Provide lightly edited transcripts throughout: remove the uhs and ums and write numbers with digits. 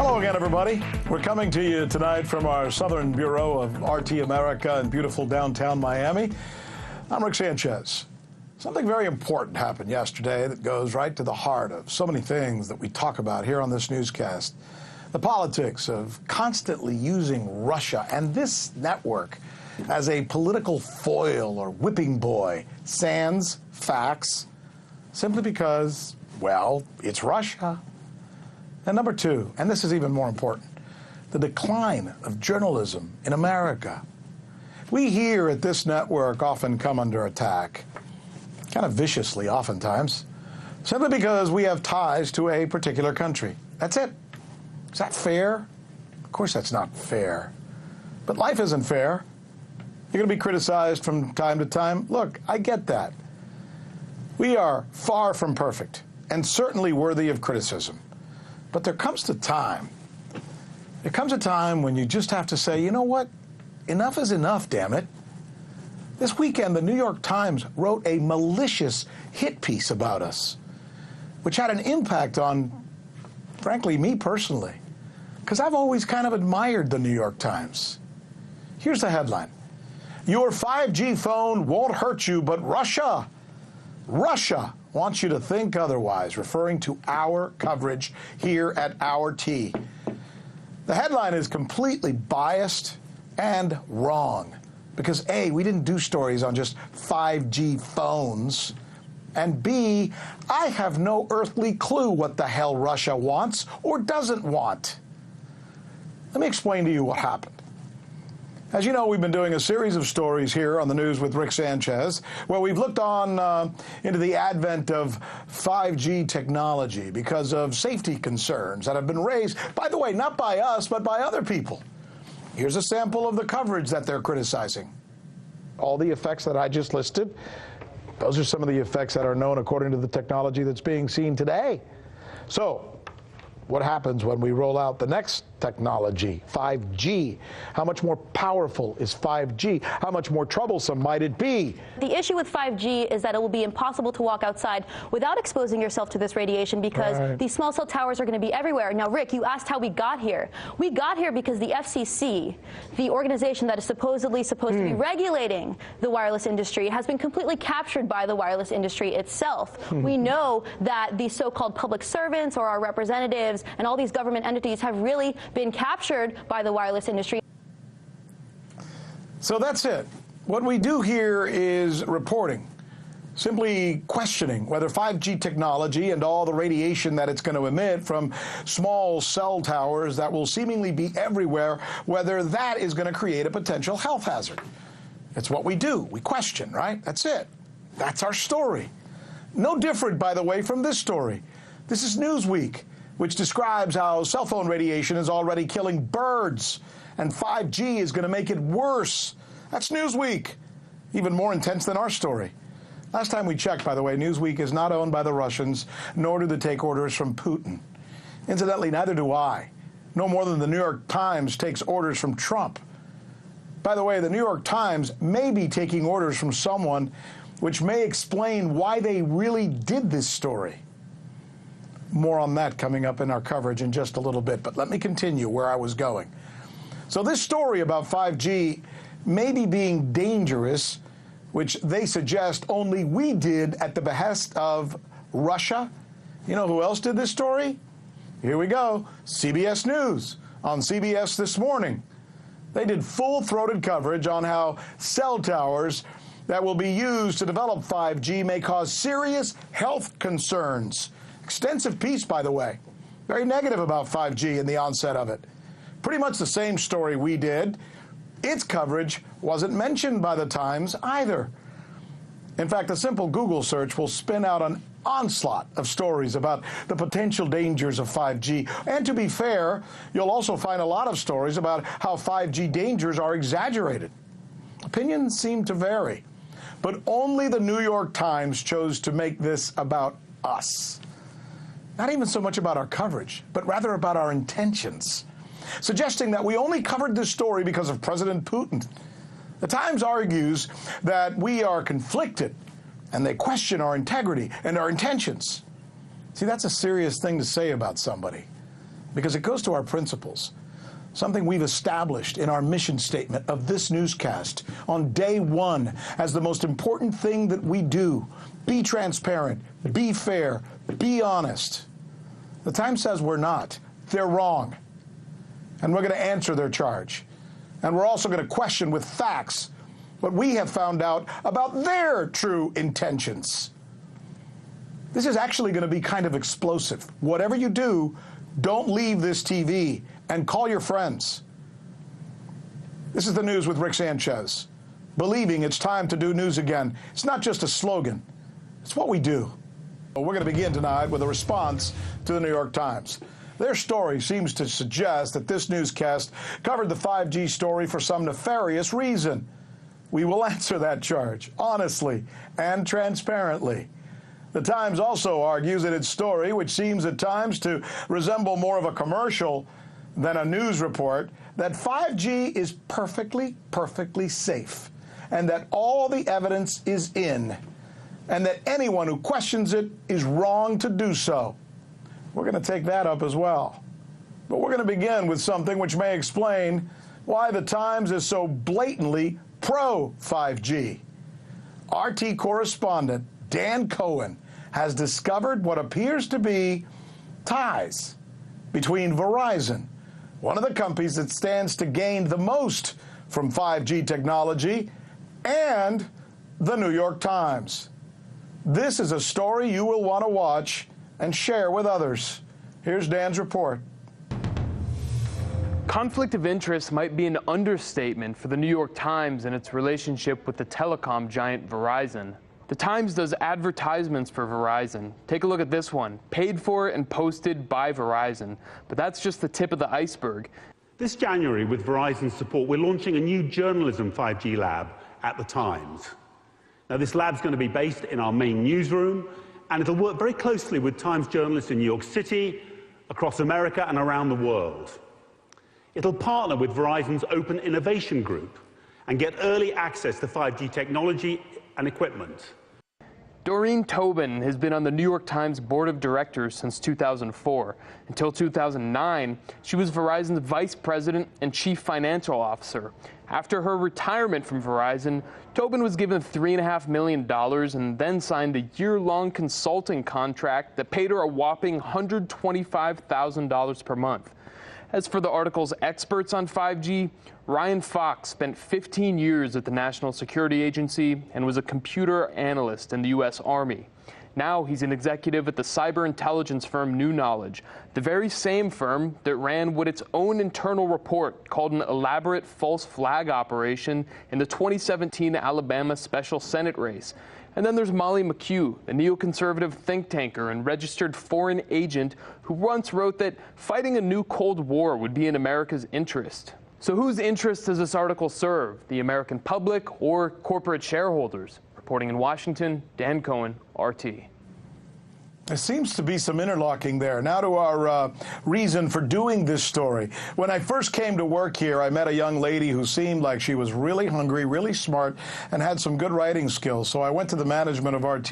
Hello again, everybody. We're coming to you tonight from our Southern Bureau of RT America in beautiful downtown Miami. I'm Rick Sanchez. Something very important happened yesterday that goes right to the heart of so many things that we talk about here on this newscast. The politics of constantly using Russia and this network as a political foil or whipping boy, sans facts, simply because, well, it's Russia. And number two, and this is even more important, the decline of journalism in America. We here at this network often come under attack, kind of viciously oftentimes, simply because we have ties to a particular country. That's it. Is that fair? Of course that's not fair. But life isn't fair. You're going to be criticized from time to time. Look, I get that. We are far from perfect and certainly worthy of criticism. But there comes a time when you just have to say, you know what? Enough is enough, damn it. This weekend, the New York Times wrote a malicious hit piece about us, which had an impact on, frankly, me personally, because I've always kind of admired the New York Times. Here's the headline. Your 5G phone won't hurt you, but Russia wants you to think otherwise, referring to our coverage here at Our T. The headline is completely biased and wrong because A, we didn't do stories on just 5G phones, and B, I have no earthly clue what the hell Russia wants or doesn't want. Let me explain to you what happened. As you know, we've been doing a series of stories here on the news with Rick Sanchez, where we've looked on into the advent of 5G technology because of safety concerns that have been raised, by the way, not by us, but by other people. Here's a sample of the coverage that they're criticizing. All the effects that I just listed, those are some of the effects that are known according to the technology that's being seen today. So, what happens when we roll out the next technology, 5G? How much more powerful is 5G? How much more troublesome might it be? The issue with 5G is that it will be impossible to walk outside without exposing yourself to this radiation because these small cell towers are going to be everywhere. Now, Rick, you asked how we got here. We got here because the FCC, the organization that is supposedly supposed to be regulating the wireless industry, has been completely captured by the wireless industry itself. We know that the so-called public servants or our representatives and all these government entities have really been captured by the wireless industry. So that's it. What we do here is reporting, simply questioning whether 5G technology and all the radiation that it's going to emit from small cell towers that will seemingly be everywhere, whether that is going to create a potential health hazard. It's what we do. We question, right? That's it. That's our story. No different, by the way, from this story. This is Newsweek, which describes how cell phone radiation is already killing birds, and 5G is going to make it worse. That's Newsweek. Even more intense than our story. Last time we checked, by the way, Newsweek is not owned by the Russians, nor do they take orders from Putin. Incidentally, neither do I. No more than the New York Times takes orders from Trump. By the way, the New York Times may be taking orders from someone, which may explain why they really did this story. More on that coming up in our coverage in just a little bit, but let me continue where I was going. So this story about 5G may be being dangerous, which they suggest only we did at the behest of Russia. You know who else did this story? Here we go. CBS News on CBS This Morning. They did full-throated coverage on how cell towers that will be used to develop 5G may cause serious health concerns. Extensive piece, by the way. Very negative about 5G and the onset of it. Pretty much the same story we did. Its coverage wasn't mentioned by the Times either. In fact, a simple Google search will spin out an onslaught of stories about the potential dangers of 5G. And to be fair, you'll also find a lot of stories about how 5G dangers are exaggerated. Opinions seem to vary, but only the New York Times chose to make this about us. Not even so much about our coverage, but rather about our intentions, suggesting that we only covered this story because of President Putin. The Times argues that we are conflicted, and they question our integrity and our intentions. See, that's a serious thing to say about somebody. because it goes to our principles, something we've established in our mission statement of this newscast on day one as the most important thing that we do. Be transparent, be fair, be honest. The Times says we're not. They're wrong. And we're going to answer their charge. And we're also going to question with facts what we have found out about their true intentions. This is actually going to be kind of explosive. Whatever you do, don't leave this TV and call your friends. This is the news with Rick Sanchez. Believing it's time to do news again. It's not just a slogan. It's what we do. We're going to begin tonight with a response to the New York Times. Their story seems to suggest that this newscast covered the 5G story for some nefarious reason. We will answer that charge honestly and transparently. The Times also argues in its story, which seems at times to resemble more of a commercial than a news report, that 5G is perfectly safe, and that all the evidence is in, and that anyone who questions it is wrong to do so. We're going to take that up as well. But we're going to begin with something which may explain why the Times is so blatantly pro-5G. RT correspondent Dan Cohen has discovered what appears to be ties between Verizon, one of the companies that stands to gain the most from 5G technology, and the New York Times. This is a story you will want to watch and share with others. Here's Dan's report. Conflict of interest might be an understatement for the New York Times and its relationship with the telecom giant Verizon. The Times does advertisements for Verizon. Take a look at this one, paid for and posted by Verizon. But that's just the tip of the iceberg. This January, with Verizon's support, we're launching a new journalism 5G lab at the Times. Now, this lab's going to be based in our main newsroom, and it'll work very closely with Times journalists in New York City, across America, and around the world. It'll partner with Verizon's Open Innovation Group and get early access to 5G technology and equipment. Doreen Tobin has been on the New York Times board of directors since 2004. Until 2009, she was Verizon's vice president and chief financial officer. After her retirement from Verizon, Tobin was given $3.5 million and then signed a year-long consulting contract that paid her a whopping $125,000 per month. As for the article's experts on 5G, Ryan Fox spent 15 years at the National Security Agency and was a computer analyst in the U.S. Army. Now he's an executive at the cyber intelligence firm New Knowledge, the very same firm that ran what its own internal report called an elaborate false flag operation in the 2017 Alabama special Senate race. And then there's Molly McHugh, a neoconservative think tanker and registered foreign agent who once wrote that fighting a new Cold War would be in America's interest. So whose interest does this article serve? The American public or corporate shareholders? Reporting in Washington, Dan Cohen, RT. There seems to be some interlocking there. Now to our reason for doing this story. When I first came to work here, I met a young lady who seemed like she was really hungry, really smart, and had some good writing skills. So I went to the management of RT,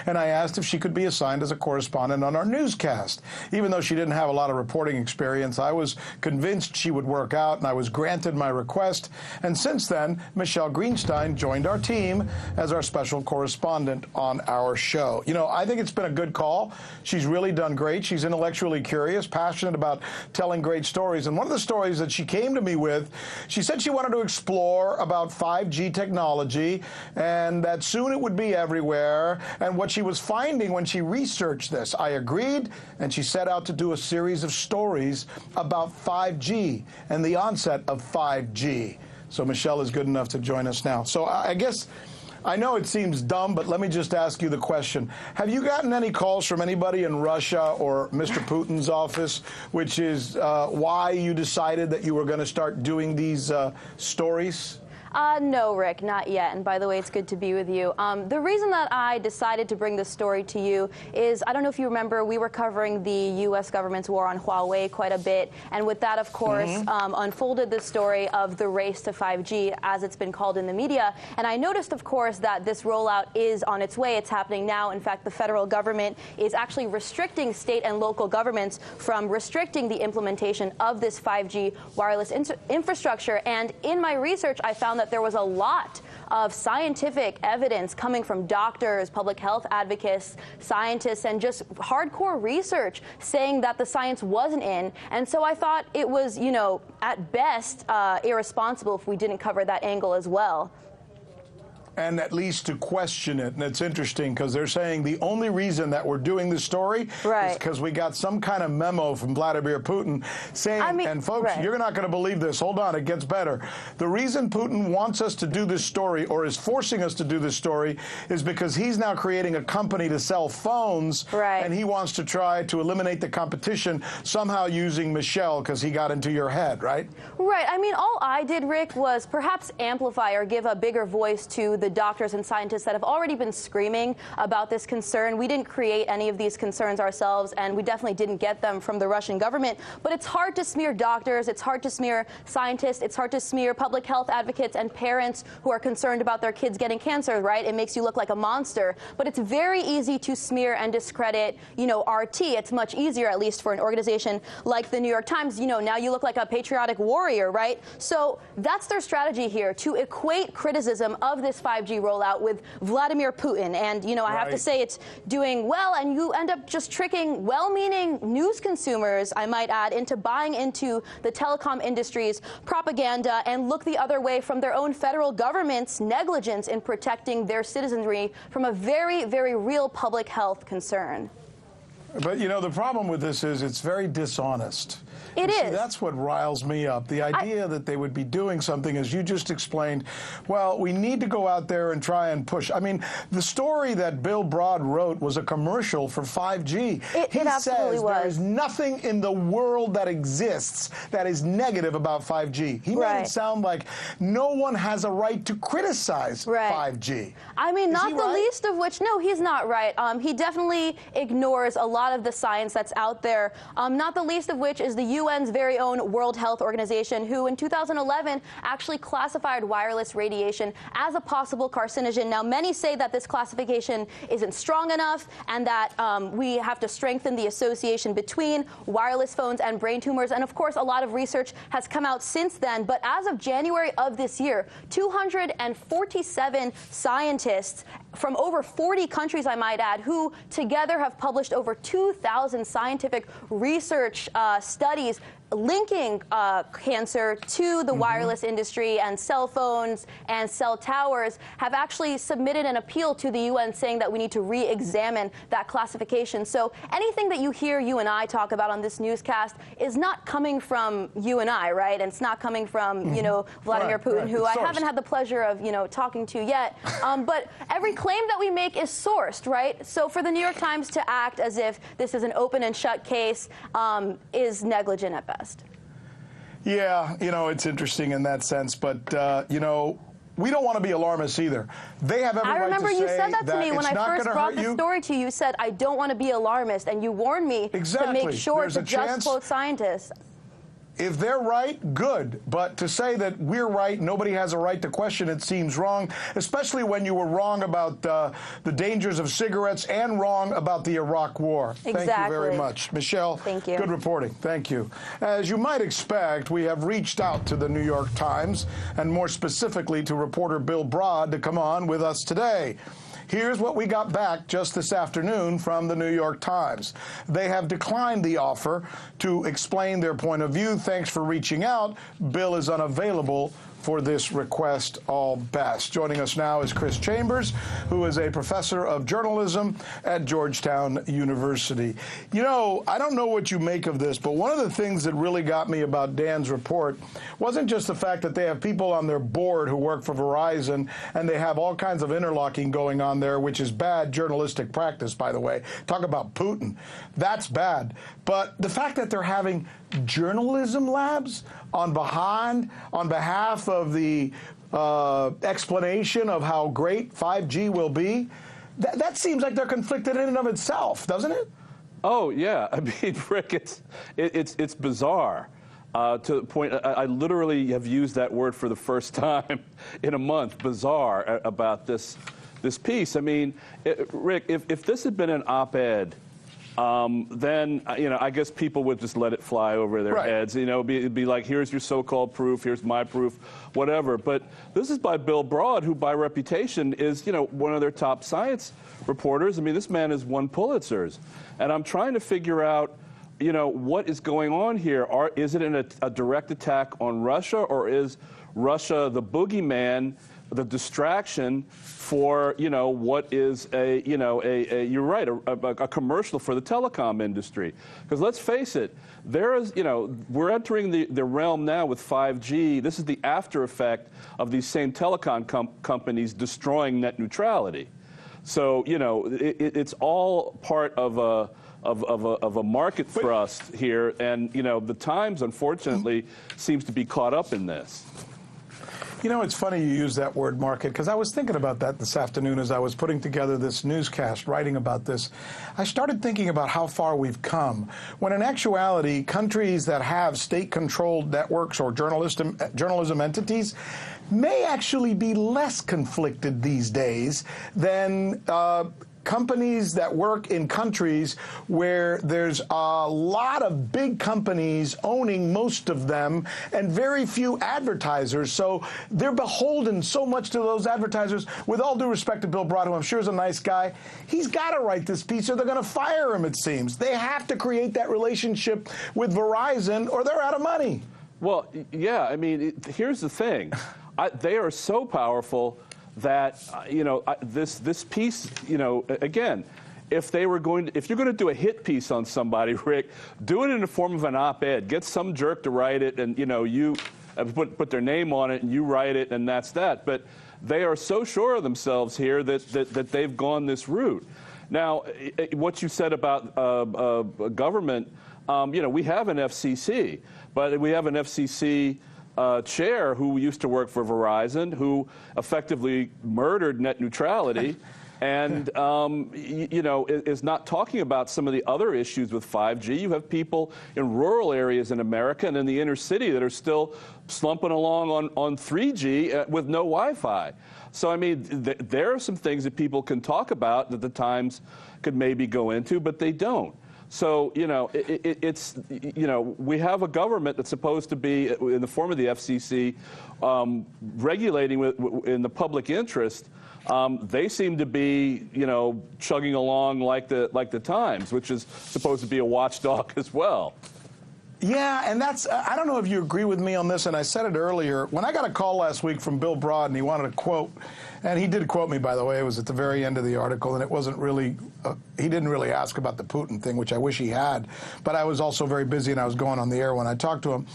and I asked if she could be assigned as a correspondent on our newscast. Even though she didn't have a lot of reporting experience, I was convinced she would work out, and I was granted my request. And since then, Michele Greenstein joined our team as our special correspondent on our show. You know, I think it's been a good call. She's really done great. She's intellectually curious, passionate about telling great stories. And one of the stories that she came to me with, she said she wanted to explore about 5G technology and that soon it would be everywhere and what she was finding when she researched this. I agreed, and she set out to do a series of stories about 5G and the onset of 5G. So Michele is good enough to join us now. So I guess I know it seems dumb, but let me just ask you the question. Have you gotten any calls from anybody in Russia or Mr. Putin's office, which is why you decided that you were going to start doing these stories? No, Rick, not yet. And by the way, it's good to be with you. The reason that I decided to bring this story to you is, I don't know if you remember, we were covering the U.S. government's war on Huawei quite a bit. And with that, of course, unfolded the story of the race to 5G, as it's been called in the media. And I noticed, of course, that this rollout is on its way. It's happening now. In fact, the federal government is actually restricting state and local governments from restricting the implementation of this 5G wireless infrastructure. And in my research, I found that there was a lot of scientific evidence coming from doctors, public health advocates, scientists, and just hardcore research saying that the science wasn't in. And so I thought it was, you know, at best irresponsible if we didn't cover that angle as well. And at least to question it. And it's interesting because they're saying the only reason that we're doing this story is because we got some kind of memo from Vladimir Putin saying, and folks, you're not going to believe this. Hold on, it gets better. The reason Putin wants us to do this story, or is forcing us to do this story, is because he's now creating a company to sell phones, and he wants to try to eliminate the competition somehow using Michele because he got into your head, right? Right. I mean, all I did, Rick, was perhaps amplify or give a bigger voice to the doctors and scientists that have already been screaming about this concern. We didn't create any of these concerns ourselves, and we definitely didn't get them from the Russian government. But it's hard to smear doctors, it's hard to smear scientists, it's hard to smear public health advocates and parents who are concerned about their kids getting cancer, right? It makes you look like a monster. But it's very easy to smear and discredit, you know, RT. It's much easier, at least for an organization like the New York Times. You know, now you look like a patriotic warrior, right? So that's their strategy here, to equate criticism of this 5G rollout with Vladimir Putin. And, you know, I have to say it's doing well, and you end up just tricking well-meaning news consumers, I might add, into buying into the telecom industry's propaganda and look the other way from their own federal government's negligence in protecting their citizenry from a very, very real public health concern. But, you know, the problem with this is it's very dishonest. It is. See, that's what riles me up. The idea that they would be doing something, as you just explained, well, we need to go out there and try and push. I mean, the story that Bill Broad wrote was a commercial for 5G. It absolutely was. There is nothing in the world that exists that is negative about 5G. He made it sound like no one has a right to criticize 5G. I mean, not the least of which, no, he's not right. He definitely ignores a lot of the science that's out there, not the least of which is the UN's very own World Health Organization, who in 2011 actually classified wireless radiation as a possible carcinogen. Now, many say that this classification isn't strong enough and that we have to strengthen the association between wireless phones and brain tumors. And of course, a lot of research has come out since then. But as of January of this year, 247 scientists from over 40 countries, I might add, who together have published over 2,000 scientific research studies linking cancer to the wireless industry and cell phones and cell towers, have actually submitted an appeal to the UN saying that we need to re-examine that classification. So anything that you hear you and I talk about on this newscast is not coming from you and I, right? And it's not coming from, you know, Vladimir Putin, who I haven't had the pleasure of, you know, talking to yet. But every claim that we make is sourced, right? So for the New York Times to act as if this is an open and shut case is negligent at best. Yeah, you know, it's interesting in that sense, but, you know, we don't want to be alarmists either. They have every right to say I remember you said that to me when I first brought the story to you. You said, I don't want to be alarmist, and you warned me to make sure to just quote scientists. If they're right, good. But to say that we're right, nobody has a right to question it, seems wrong, especially when you were wrong about the dangers of cigarettes and wrong about the Iraq War. Exactly. Thank you very much. Michele, thank you. Good reporting. Thank you. As you might expect, we have reached out to the New York Times, and more specifically to reporter Bill Broad, to come on with us today. Here's what we got back just this afternoon from the New York Times. They have declined the offer to explain their point of view. Thanks for reaching out. Bill is unavailable for this request. All best. Joining us now is Chris Chambers, who is a professor of journalism at Georgetown University. You know, I don't know what you make of this, but one of the things that really got me about Dan's report wasn't just the fact that they have people on their board who work for Verizon, and they have all kinds of interlocking going on there, which is bad journalistic practice, by the way. Talk about Putin. That's bad. But the fact that they're having journalism labs on behalf of the explanation of how great 5G will be, that seems like they're conflicted in and of itself, doesn't it? Oh, yeah. I mean, Rick, it's bizarre. To the point, I literally have used that word for the first time in a month, bizarre, about this piece. I mean, Rick, if this had been an op-ed, then, I guess people would just let it fly over their heads. It'd be like, here's your so-called proof, here's my proof, whatever. But this is by Bill Broad, who by reputation is, one of their top science reporters. I mean, this man has won Pulitzers. And I'm trying to figure out, what is going on here? Is it a direct attack on Russia, or is Russia the boogeyman, the distraction for, what is you're right, a commercial for the telecom industry? Because let's face it, there is, we're entering the realm now with 5G. This is the after effect of these same telecom companies destroying net neutrality. So, it's all part of a market thrust here, and the Times, unfortunately, seems to be caught up in this. It's funny you use that word, market, because I was thinking about that this afternoon as I was putting together this newscast, writing about this. I started thinking about how far we've come, when in actuality, countries that have state-controlled networks or journalism entities may actually be less conflicted these days than companies that work in countries where there's a lot of big companies owning most of them and very few advertisers. So they're beholden so much to those advertisers. With all due respect to Bill Broad, who I'm sure is a nice guy, he's got to write this piece or they're going to fire him, it seems. They have to create that relationship with Verizon or they're out of money. Well, yeah, I mean, here's the thing. They are so powerful that, this piece, again, if you're going to do a hit piece on somebody, Rick, do it in the form of an op-ed. Get some jerk to write it, and you put their name on it, and you write it, and that's that. But they are so sure of themselves here that they've gone this route. Now, what you said about government, we have an FCC, but we have an FCC chair who used to work for Verizon, who effectively murdered net neutrality, and is not talking about some of the other issues with 5G. You have people in rural areas in America and in the inner city that are still slumping along on 3G with no Wi-Fi. So, I mean, there are some things that people can talk about that the Times could maybe go into, but they don't. So, it's we have a government that's supposed to be, in the form of the FCC, regulating in the public interest. They seem to be, chugging along like the Times, which is supposed to be a watchdog as well. Yeah, and that's, I don't know if you agree with me on this, and I said it earlier. When I got a call last week from Bill Broad, and he wanted a quote, and he did quote me, by the way. It was at the very end of the article, and it wasn't really, he didn't really ask about the Putin thing, which I wish he had, but I was also very busy, and I was going on the air when I talked to him.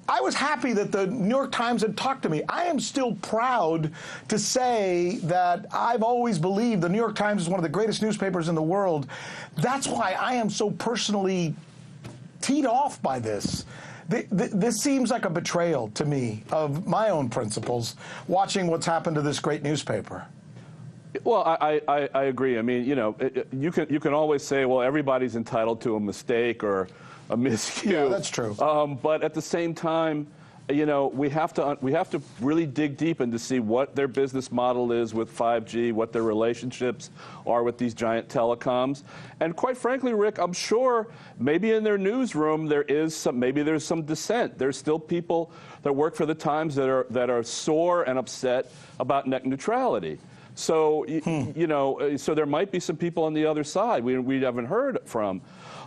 I was happy that the New York Times had talked to me. I am still proud to say that I've always believed the New York Times is one of the greatest newspapers in the world. That's why I am so personally teed off by this. This seems like a betrayal to me of my own principles, watching what's happened to this great newspaper. Well, I agree. I mean, you can always say, well, everybody's entitled to a mistake or a miscue. Yeah, that's true. But at the same time, we have to really dig deep into see what their business model is with 5G, what their relationships are with these giant telecoms. And quite frankly, Rick, I'm sure maybe in their newsroom there's some dissent. There's still people that work for the Times that are sore and upset about net neutrality. So so there might be some people on the other side we haven't heard from.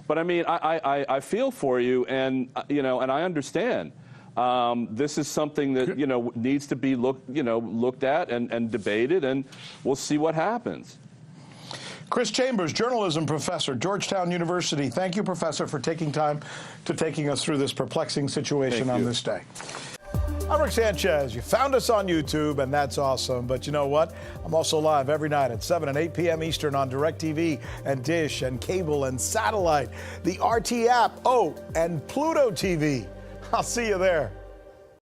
But I mean, I feel for you, and and I understand. This is something that needs to be looked at and debated, and we'll see what happens. Chris Chambers, journalism professor, Georgetown University. Thank you, Professor, for taking time to taking us through this perplexing situation on this day. I'm Rick Sanchez. You found us on YouTube, and that's awesome. But you know what? I'm also live every night at 7 and 8 p.m. Eastern on DirecTV and Dish and cable and satellite, the RT app, and Pluto TV. I'll see you there.